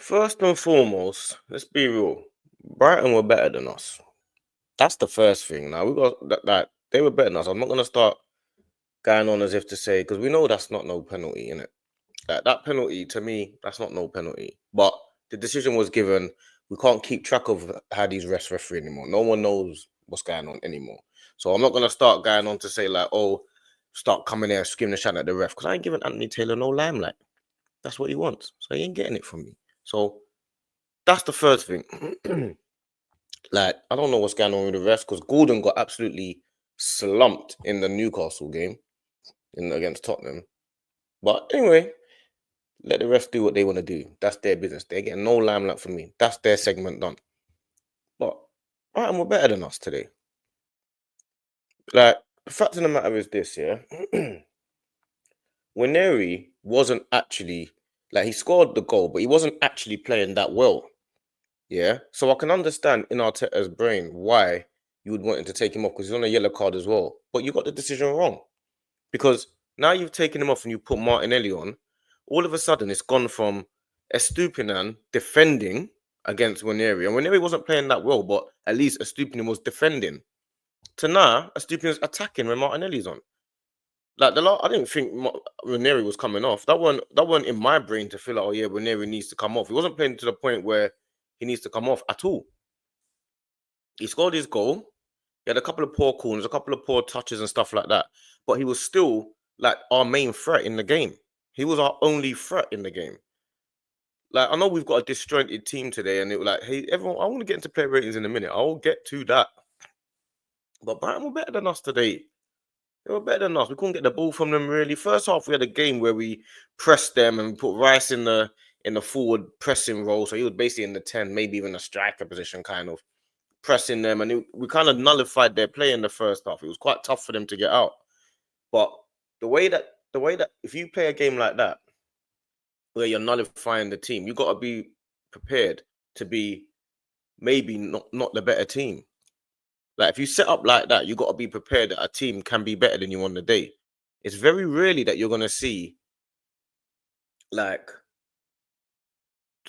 First and foremost, let's be real. Brighton were better than us. That's the first thing. Now we got that they were better than us. I'm not gonna start going on as if to say because we know that's not no penalty in it. That penalty to me, that's not no penalty. But the decision was given. We can't keep track of how these refs referee anymore. No one knows what's going on anymore. So I'm not gonna start going on to say like, oh, start coming there screaming and shouting at the ref because I ain't giving Anthony Taylor no limelight. That's what he wants. So he ain't getting it from me. So that's the first thing. Like, I don't know what's going on with the refs because Gordon got absolutely slumped in the Newcastle game against Tottenham. But anyway, let the refs do what they want to do. That's their business. They're getting no limelight from me. That's their segment done. But Brighton were better than us today. Like, the fact of the matter is this, yeah. Waneri wasn't actually like he scored the goal, but he wasn't actually playing that well. Yeah. So I can understand in Arteta's brain why you would want him to take him off because he's on a yellow card as well. But you got the decision wrong. Because now you've taken him off and you put Martinelli on, all of a sudden it's gone from Estupinan defending against Waneri. And Waneri wasn't playing that well, but at least Estupinan was defending. To now, Estupinan's attacking when Martinelli's on. Like I didn't think Waneri was coming off. That weren't in my brain to feel like, oh yeah, Waneri needs to come off. He wasn't playing to the point where he needs to come off at all. He scored his goal. He had a couple of poor corners, a couple of poor touches and stuff like that. But he was still like our main threat in the game. He was our only threat in the game. Like I know we've got a disjointed team today, and it was like, hey, everyone, I want to get into player ratings in a minute. I'll get to that. But Brighton were better than us today. They were better than us. We couldn't get the ball from them really. First half, we had a game where we pressed them and we put Rice in the forward pressing role. So he was basically in the 10, maybe even a striker position, kind of pressing them, and we kind of nullified their play in the first half. It was quite tough for them to get out. But the way that if you play a game like that where you're nullifying the team, you got to be prepared to be maybe not the better team. Like if you set up like that, you got to be prepared that a team can be better than you on the day. It's very rarely that you're gonna see like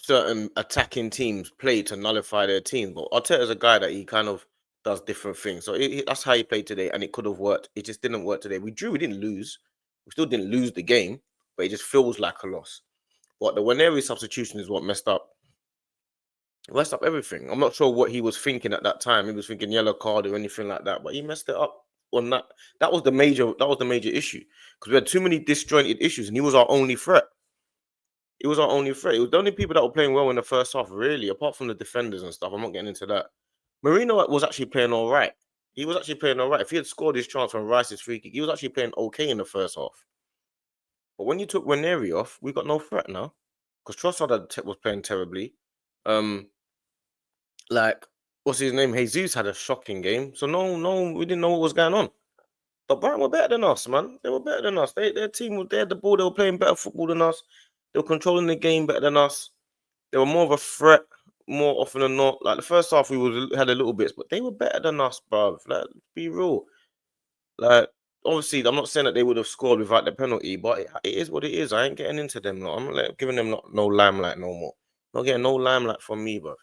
certain attacking teams play to nullify their team. But Arteta's a guy that he kind of does different things. So that's how he played today, and it could have worked. It just didn't work today. We drew. We didn't lose. We still didn't lose the game, but it just feels like a loss. But the Waneri substitution is what messed up everything. I'm not sure what he was thinking at that time. He was thinking yellow card or anything like that, but he messed it up on that. That was the major issue because we had too many disjointed issues, and he was our only threat. It was our only threat. It was the only people that were playing well in the first half, really, apart from the defenders and stuff. I'm not getting into that. Marino was actually playing all right. He was actually playing all right. If he had scored his chance from Rice's free kick, he was actually playing okay in the first half. But when you took Waneri off, we got no threat now. Because Trossard was playing terribly. Um, like, what's his name? Jesus had a shocking game. So no, we didn't know what was going on. But Brighton were better than us, man. They were better than us. Their team, they had the ball. They were playing better football than us. They were controlling the game better than us. They were more of a threat more often than not. Like the first half, had a little bits, but they were better than us, bruv. Like, be real. Like, obviously, I'm not saying that they would have scored without the penalty, but it is what it is. I ain't getting into them. No. I'm not giving them no limelight no more. Not getting no limelight from me, bruv.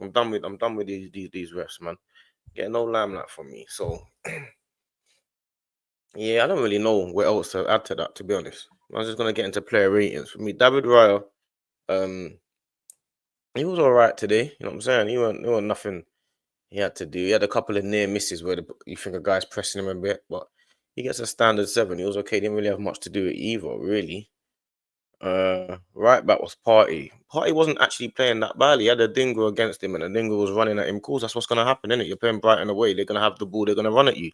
I'm done with these refs, man. Getting no limelight from me. So yeah, I don't really know what else to add to that, to be honest. I'm just gonna get into player ratings. For me, David Raya, um, he was all right today. You know what I'm saying? There weren't nothing he had to do. He had a couple of near misses where you think a guy's pressing him a bit, but he gets a standard 7. He was okay. Didn't really have much to do with either, really. Right back was Party. Party wasn't actually playing that badly. He had a dingo against him, and the dingo was running at him. Of course, that's what's gonna happen, isn't it? You're playing Brighton away. They're gonna have the ball. They're gonna run at you.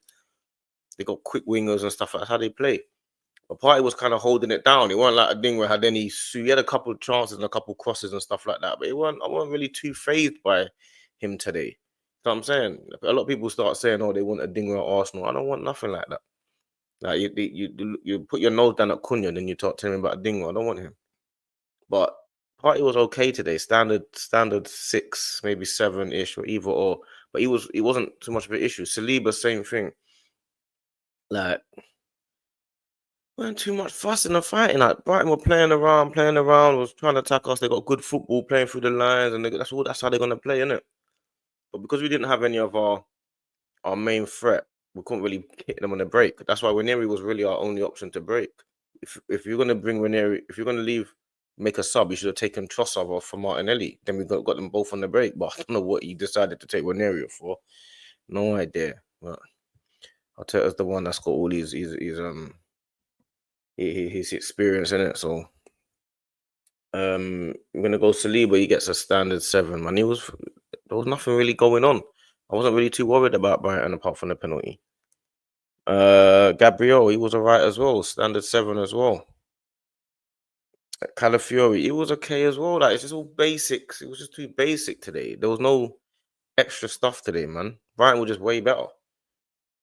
They got quick wingers and stuff. That's how they play. But Party was kind of holding it down. It wasn't like a ding where had any. He had a couple of chances and a couple of crosses and stuff like that. But I wasn't really too phased by him today. You know what I'm saying? A lot of people start saying, "Oh, they want a dinger at Arsenal." I don't want nothing like that. Like you put your nose down at Cunha, then you talk to him about a dinger. I don't want him. But Party was okay today. Standard 6, maybe 7-ish, or either or. But he wasn't too much of an issue. Saliba, same thing. Like Weren't too much fussing and fighting. Like Brighton were playing around, was trying to attack us. They got good football playing through the lines, and that's how they're gonna play, innit? But because we didn't have any of our main threat, we couldn't really hit them on the break. That's why Ranieri was really our only option to break. If you're gonna bring Ranieri, if you're gonna make a sub, you should have taken Trossard off for Martinelli. Then we got them both on the break. But I don't know what he decided to take Ranieri for. No idea. But Arteta's the one that's got all his experience in it. So I'm gonna go Saliba. He gets a standard 7. Man, there was nothing really going on. I wasn't really too worried about Brighton apart from the penalty. Gabriel, he was alright as well. Standard 7 as well. Calafiori, he was okay as well. Like, it's just all basics. It was just too basic today. There was no extra stuff today, man. Brighton were just way better.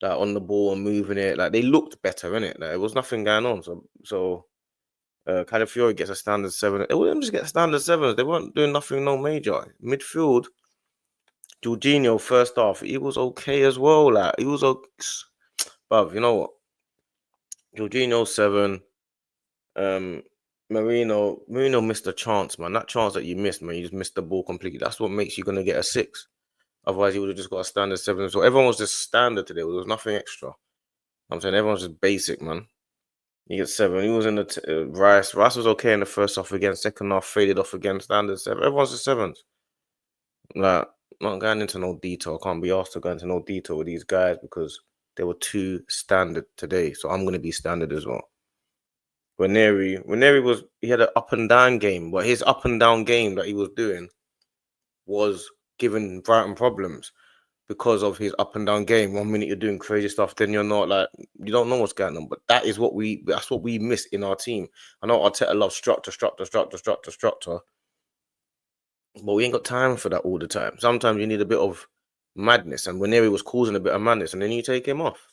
Like on the ball and moving it. Like they looked better, innit? Like there was nothing going on. So Calafiori gets a standard 7. They wouldn't just get standard 7s. They weren't doing nothing no major. Midfield, Jorginho first half, he was okay as well. Like he was okay. But you know what? Jorginho 7. Marino missed a chance, man. That chance that you missed, man, you just missed the ball completely. That's what makes you gonna get a 6. Otherwise, you would have just got a standard 7. So everyone was just standard today. There was nothing extra. I'm saying everyone's just basic, man. He gets 7. He was in the Rice. Rice was okay in the first half again. Second half faded off again. Standard 7. Everyone's just 7s. Like, not going into no detail. I can't be asked to go into no detail with these guys because they were too standard today. So I'm gonna be standard as well. Ranieri he had an up and down game, but his up and down game that he was doing was giving Brighton problems because of his up and down game. 1 minute you're doing crazy stuff, then you're not. Like you don't know what's going on. But that's what we miss in our team. I know Arteta loves structure, but we ain't got time for that all the time. Sometimes you need a bit of madness, and Ranieri was causing a bit of madness, and then you take him off.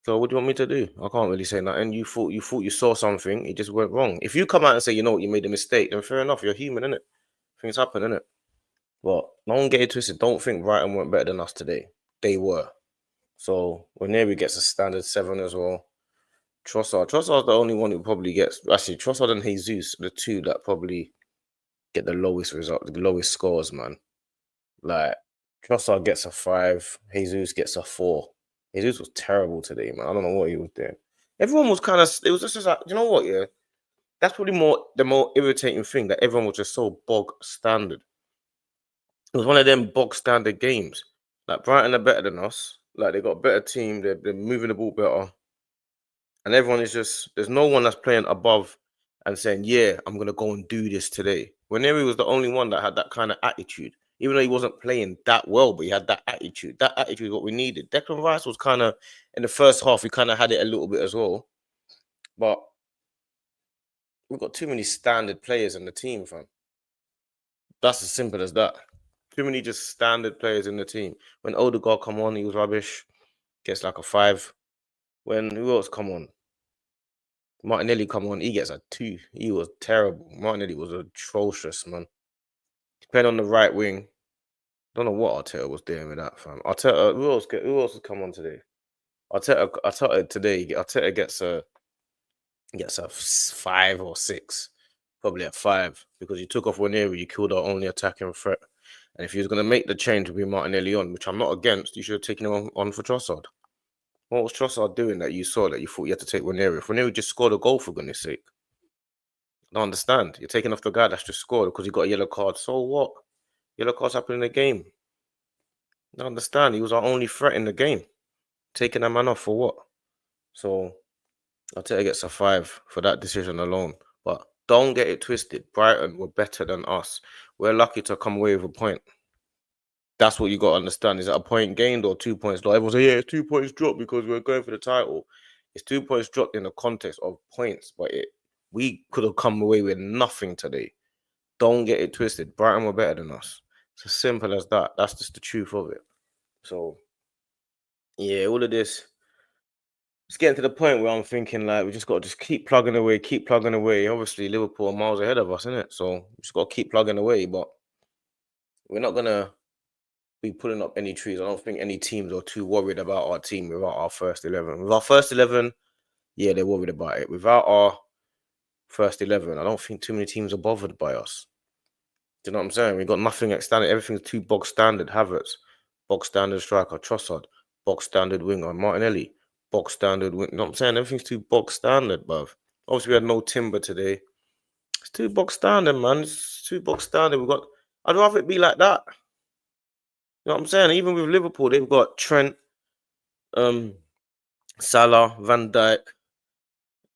So what do you want me to do? I can't really say nothing. You thought you saw something, it just went wrong. If you come out and say, you know what, you made a mistake, then fair enough, you're human, innit? Things happen, innit? But don't get it twisted. Don't think Brighton weren't better than us today. They were. So Ranieri gets a standard 7 as well. Trossard's the only one who probably gets, actually Trossard and Jesus, the two that probably get the lowest scores, man. Like Trossard gets a 5, Jesus gets a 4. Jesus was terrible today, man. I don't know what he was doing. Everyone was kind of. It was just like, you know what? Yeah, that's probably the more irritating thing, that everyone was just so bog standard. It was one of them bog standard games. Like Brighton are better than us. Like they got a better team. They're moving the ball better, and everyone is just. There's no one that's playing above and saying, "Yeah, I'm gonna go and do this today." Ranieri was the only one that had that kind of attitude. Even though he wasn't playing that well, but he had that attitude. That attitude is what we needed. Declan Rice was kind of, in the first half, he kind of had it a little bit as well. But we've got too many standard players in the team, fam. That's as simple as that. Too many just standard players in the team. When Odegaard come on, he was rubbish. Gets like a 5. When who else come on? Martinelli come on, he gets a 2. He was terrible. Martinelli was atrocious, man. Playing on the right wing. Don't know what Arteta was doing with that, fam. Arteta, who else has come on today? Arteta today. Arteta gets a 5 or 6, probably a 5, because you took off Ranieri, you killed our only attacking threat. And if you was going to make the change with Martinelli on, which I'm not against, you should have taken him on for Trossard. What was Trossard doing that you saw that you thought you had to take Ranieri? If Ranieri just scored a goal, for goodness sake. I don't understand. You're taking off the guy that's just scored because he got a yellow card. So what? Yellow cards happen in the game. I don't understand. He was our only threat in the game. Taking that man off for what? So Arteta gets a 5 for that decision alone. But don't get it twisted. Brighton were better than us. We're lucky to come away with a point. That's what you got to understand. Is it a point gained or 2 points dropped? Everyone say, yeah, it's 2 points dropped because we're going for the title. It's 2 points dropped in the context of points, but we could have come away with nothing today. Don't get it twisted. Brighton were better than us. It's as simple as that. That's just the truth of it. So, yeah, all of this. It's getting to the point where I'm thinking, like, we just got to just keep plugging away. Obviously, Liverpool are miles ahead of us, isn't it? So, we just got to keep plugging away. But we're not going to be putting up any trees. I don't think any teams are too worried about our team without our first 11. With our first 11, yeah, they're worried about it. Without our first 11, I don't think too many teams are bothered by us. Do you know what I'm saying? We've got nothing extended. Everything's too bog standard. Havertz, bog standard striker. Trossard, bog standard winger. Martinelli, bog standard winger. You know what I'm saying? Everything's too bog standard, bruv. Obviously, we had no Timber today. It's too bog standard, man. It's too bog standard. I'd rather it be like that. You know what I'm saying? Even with Liverpool, they've got Trent, Salah, Van Dijk,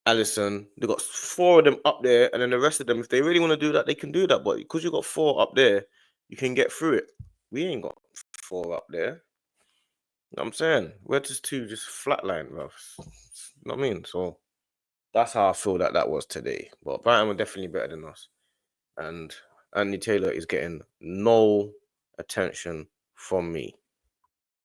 Alisson. They've got 4 of them up there, and then the rest of them, if they really want to do that, they can do that. But because you've got 4 up there, you can get through it. We ain't got 4 up there. You know what I'm saying? We're just flatline, bro. You know what I mean? So that's how I feel that was today. But Brighton were definitely better than us. And Andy Taylor is getting no attention from me.